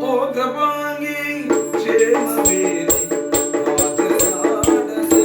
ಓದ್ರಪಾಂಗಿ ಕ್ಷೇಮವೇರಿ ಮಾತನಾಡದೆ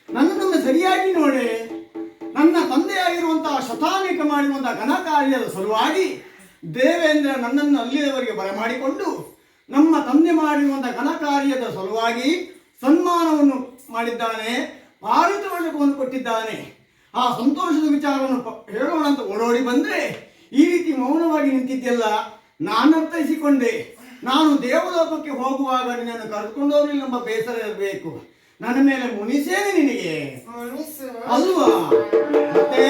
ನನ್ನನ್ನು ಸರಿಯಾಗಿ ನೋಡಿ. ನನ್ನ ತಂದೆಯಾಗಿರುವಂತಹ ಶತಾನಿಕ ಮಾಡಿರುವಂತಹ ಘನ ಕಾರ್ಯದ ಸಲುವಾಗಿ ದೇವೇಂದ್ರ ನನ್ನನ್ನು ಅಲ್ಲಿಯವರೆಗೆ ಬರಮಾಡಿಕೊಂಡು ನಮ್ಮ ತಂದೆ ಮಾಡಿರುವಂತಹ ಘನ ಕಾರ್ಯದ ಸಲುವಾಗಿ ಸನ್ಮಾನವನ್ನು ಮಾಡಿದ್ದಾನೆ, ಪಾರಿತೋಷಕವನ್ನು ಕೊಟ್ಟಿದ್ದಾನೆ. ಆ ಸಂತೋಷದ ವಿಚಾರವನ್ನು ಹೇಳೋಣ ಅಂತ ಓಡೋಡಿ ಬಂದರೆ ಈ ರೀತಿ ಮೌನವಾಗಿ ನಿಂತಿದ್ದೆಲ್ಲ ನಾನು ಅರ್ಥೈಸಿಕೊಂಡೆ. ನಾನು ದೇವಲೋಕಕ್ಕೆ ಹೋಗುವಾಗ ನಿನ್ನನ್ನು ಕರೆದುಕೊಂಡು ಹೋಗಲಿಲ್ಲ ಎಂಬ ಬೇಸರ ಇರಬೇಕು. ನನ್ನ ಮೇಲೆ ಮುನಿಸೇನೆ ನಿನಗೆ ಅಲ್ವಾ? ಮತ್ತೆ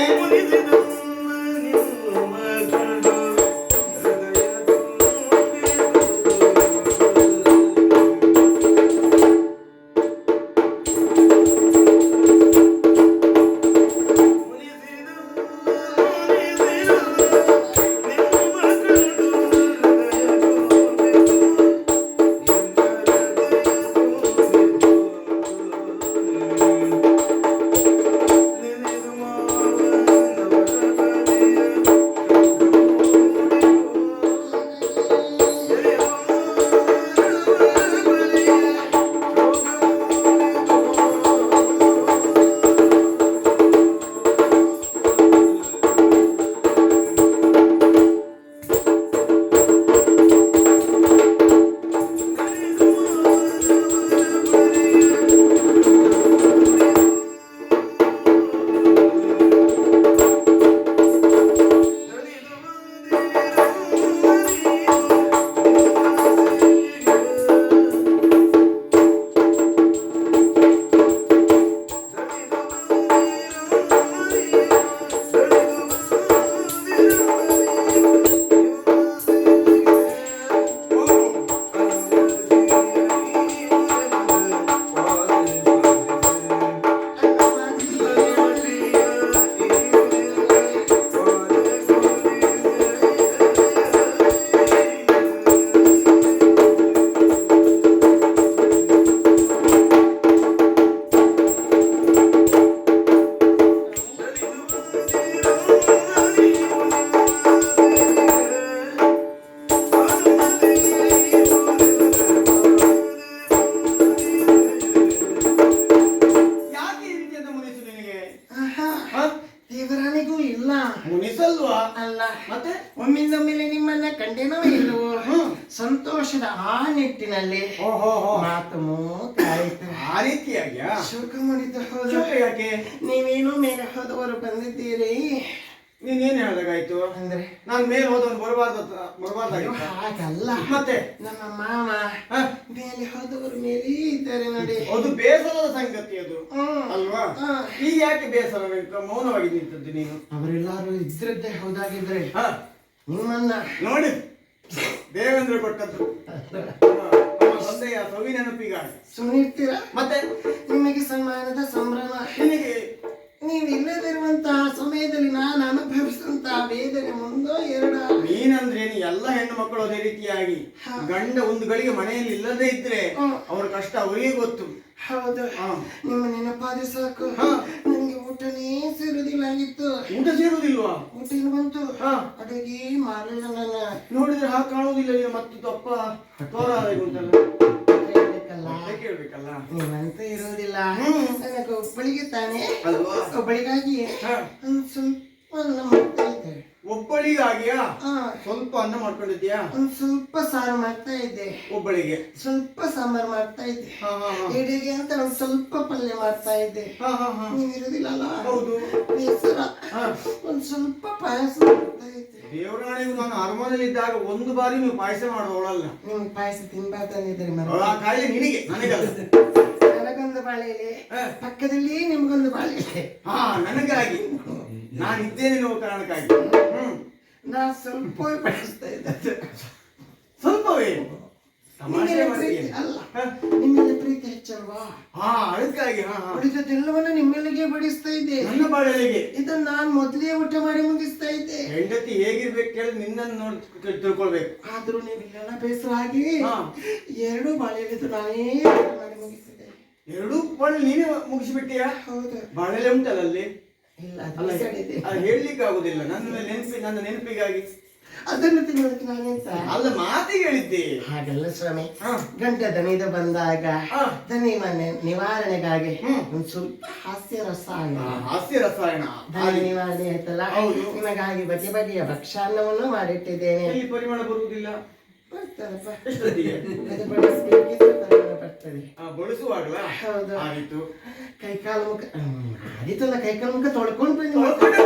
ಮುನಿಸಲ್ವಾ? ಅಲ್ಲ ಮತ್ತೆ ಒಮ್ಮಿಂದೊಮ್ಮೆಲೆ ನಿಮ್ಮನ್ನ ಕಂಡೇನೋ ಇಲ್ಲವೋ ಸಂತೋಷದ ಆ ನಿಟ್ಟಿನಲ್ಲಿ ಮಾತು ಮೂತಾಯಿತು. ಆ ರೀತಿಯಾಗಿ ಶೋಕ ಮಾಡಿದ್ದು ಹೌದು. ಯಾಕೆ? ನೀವೇನು ಮೇಲೆ ಹೋದವರು ಬಂದಿದ್ದೀರಿ. ನೀನೇನ್ ಹೇಳ್ದಾಗಾಯ್ತು? ಅಂದ್ರೆ ನಾನ್ ಮೇಲೆ ಹೋದವನು ಅಯ್ಯೋ, ಬರಬಾರ್ದಾಗಿತ್ತ? ಹಾಗಲ್ಲ. ಮತ್ತೆ ನಮ್ಮ ಮಾಮ ಹ? ಮೇಲೆ ಹೋದವರು ಮೇಲೆ ಇದ್ದಾರೆ ನೋಡಿ. ಅದು ಬೇಸರದ ಸಂಗತಿ ಅದು ಅಲ್ವಾ? ಹ. ಈಗ ಯಾಕೆ ಬೇಸರ ಮೌನವಾಗಿ ನಿಂತದ್ದು ನೀನು? ಅವರೆಲ್ಲರೂ ಇದ್ರದ್ದೇ ಹೌದಾಗಿದ್ರೆ ಹ, ನಿಮ್ಮನ್ನ ನೋಡಿ ದೇವೇಂದ್ರ ಕೊಟ್ಟದ್ದು ನಮ್ಮ ತಂದೆಯ ಸವಿ ನೆನಪಿಗಾಗಿ. ಸುಮ್ಮನಿರ್ತೀರ? ಮತ್ತೆ ನಿಮಗೆ ಸನ್ಮಾನದ ಸಂಭ್ರಮ. ನಿನಗೆ ನೀವು ಇಲ್ಲದಿರುವಂತಹ ಸಮಯದಲ್ಲಿ ನಾನು ಅನುಭವಿಸಿದಂತಹ ವೇದನೆ ಮುಂದೋ ಎರಡೋ. ನೀನಂದ್ರೆ ಎಲ್ಲ ಹೆಣ್ಣು ಮಕ್ಕಳು ಅದೇ ರೀತಿಯಾಗಿ ಗಂಡ ಒಂದು ಗಳಿಗೆ ಮನೆಯಲ್ಲಿ ಇಲ್ಲದೆ ಇದ್ರೆ ಅವ್ರ ಕಷ್ಟ ಅವರಿಗೆ ಗೊತ್ತು. ಹೌದು. ಹ. ನಿಮ್ಮ ನೆನಪಾದ ಸಾಕು ಹ. ನನಗೆ ಊಟನೇ ಸೇರುದಿಲ್ಲ ಆಗಿತ್ತು. ಊಟ ಸೇರುವುದಿಲ್ವಾ? ಊಟ ಏನು ಬಂತು? ಹ. ಅಡುಗೆ ಮಾಡಲಿಲ್ಲ ನನ್ನ. ನೋಡಿದ್ರೆ ಹಾಗೆ ಕಾಣುವುದಿಲ್ಲ ನೀನು ಮತ್ತು ದಪ್ಪ ತೋರ ಉಂಟಲ್ಲ. ಕೇಳ್ಬೇಕಲ್ಲ, ಮತ್ತೆ ಕೇಳ್ಬೇಕಲ್ಲ. ನೀವಂತ ಇರೋದಿಲ್ಲ. ನನಗೆ ಒಬ್ಬಳಿಗೆ ತಾನೇ, ಅಲ್ವಾ? ಒಬ್ಬಳಿಗಾಗಿ ಹ. ಒಂದು ಸ್ವಲ್ಪ ಅನ್ನ ಮಾಡ್ತಾ ಇದ್ದೆ. ಒಬ್ಬಳಿಗಾಗಿಯಾ? ಹ. ಸ್ವಲ್ಪ ಅನ್ನ ಮಾಡ್ಕೊಂಡಿದ್ಯಾ? ಒಂದು ಸ್ವಲ್ಪ ಸಾರು ಮಾಡ್ತಾ ಇದ್ದೆ. ಒಬ್ಬಳಿಗೆ ಸ್ವಲ್ಪ ಸಾಂಬಾರ್ ಮಾಡ್ತಾ ಇದ್ದೆ. ಹ, ಹ, ಹ. ಎಡೆಗೆ ಅಂತ ಒಂದು ಸ್ವಲ್ಪ ಪಲ್ಯ ಮಾಡ್ತಾ ಇದ್ದೆ. ಹ, ಹ, ಹ. ನೀವು ಇರುದಿಲ್ಲಲ್ಲ, ಹೌದು. ಬೇಸರ. ಹ. ಒಂದು ಸ್ವಲ್ಪ ಪಾಯಸ ಮಾಡ್ತಾ ಇದ್ದೆ. ದೇವರಾಣಿಗೂ ನಾನು ಅರಮನೆಯಲ್ಲಿ ಇದ್ದಾಗ ಒಂದು ಬಾರಿ ನೀವು ಪಾಯಸ ಮಾಡುವವಳಲ್ಲ. ನಿಮ್ಗೆ ಪಾಯಸ ತಿನ್ಬಾರ್ದಂದಿದ್ದಾರೆ ಆ ಕಾಯಿಲೆ ನಿನಗೆ, ನನಗಲ್ಲ. ನನಗೊಂದು ಬಾಳೆಲೆ, ಹ. ಪಕ್ಕದಲ್ಲಿ ನಿಮ್ಗೊಂದು ಬಾಳೆಲೆ. ಹಾ, ನನಗಾಗಿ ನಾನಿದ್ದೇನೆ ಅನ್ನೋ ಕಾರಣಕ್ಕಾಗಿ. ನಾ ಸ್ವಲ್ಪ ಪಡಿಸ್ತಾ ಇದ್ದೆ. ಸ್ವಲ್ಪವೇ ತಮಾಷೆ ನಿಮ್ಮೆಲ್ಲ ಮಾಡ್ತೀಯ? ಪ್ರೀತಿ ಅಲ್ಲ, ಹ? ನಿಮ್ಮೆಲ್ಲ ಪ್ರೀತಿ ಹೆಚ್ಚಲ್ವಾ? ಹಾ, ಅದಕ್ಕಾಗಿ. ಹಾ, ಹಾ. ಉಳಿದದ್ದೆಲ್ಲವನ್ನ ನಿಮ್ಮೆಲ್ಲಿಗೆ ಬಡಿಸ್ತಾ ಇದ್ದೆ. ನನ್ನ ಬಾಳೆಲೆಗೆ ಇದನ್ನ ನಾನು ಮೊದಲೇ ಊಟ ಮಾಡಿ ಮುಗಿಸ್ತಾ ಇದ್ದೆ. ಹೆಂಡತಿ ಹೇಗಿರ್ಬೇಕು ಕೇಳಿ ನಿನ್ನನ್ನು ನೋಡಿ ತಿಳ್ಕೊಳ್ಬೇಕು. ಆದ್ರೂ ನೀವು ಇಲ್ಲೆಲ್ಲ ಬೇಸರ ಆಗಿ ಹಾ. 2 ಬಾಳೆಲಿದ್ದು ನಾನೇ ಊಟ ಮಾಡಿ ಮುಗಿಸಿದೆ. ಎರಡೂ ಬಾಳೆ ನೀನೇ ಮುಗಿಸಿಬಿಟ್ಟಿಯಾ? ಹೌದು. ಬಾಳೆಲೆ ಉಂಟಲ್ಲ ಅಲ್ಲಿ? ಇಲ್ಲ, ಅಲ್ಲ, ಅದು ಸಡಿದೆ. ಅದು ಹೇಳಲಿಕ್ಕೆ ಆಗುದಿಲ್ಲ. ನನ್ನ ನೆನಪಿಗಾಗಿ. ಅದನ್ನು ತಿನ್ನೋದಕ್ಕೆ ನಾನೆಂತ? ಅಲ್ಲ, ಮಾತಿಗೆ ಹೇಳಿದ್ದೆ. ಹಾಗಲ್ಲ ಸ್ವಾಮಿ. ಹಾ. ಗಂಡ ದಣಿದು ಬಂದಾಗ ಹಾ. ದನಿ ಮನೆ ನಿವಾರಣೆಗಾಗಿ ಹ್ಮ್. ಒಂದು ಸ್ವಲ್ಪ ಹಾಸ್ಯ ರಸಾಯನ, ಹಾಸ್ಯ ರಸಾಯನ. ದನಿ ನಿವಾರಣೆ ಆಯ್ತಲ್ಲ, ಹೌದು. ನಿಮಗಾಗಿ ಬಗೆ ಬಗೆಯ ಭಕ್ಷಾನ್ನವನ್ನು ಮಾಡಿಟ್ಟಿದ್ದೇನೆ. ಎಲ್ಲಿ ಪರಿಮಳ ಬರುವುದಿಲ್ಲ? ಬರ್ತದಪ್ಪ. ಎಷ್ಟೊತ್ತಿಗೆ? ಅದು ಬಡಿಸ್ಬೇಕಿದ್ರೆ ಪರಿಮಳ ಬರ್ತದೆ. ಬಳಸುವಾಗಲಾ? ಹೌದು. ಆಯಿತು. ಕೈಕಾಲು ಮುಖ ಆದಿತ್ತಲ್ಲ, ಕೈಕಾಲು ಮುಖ ತೊಳ್ಕೊಂಡು ಬನ್ನಿ. ತೊಳ್ಕೊಂಡೇ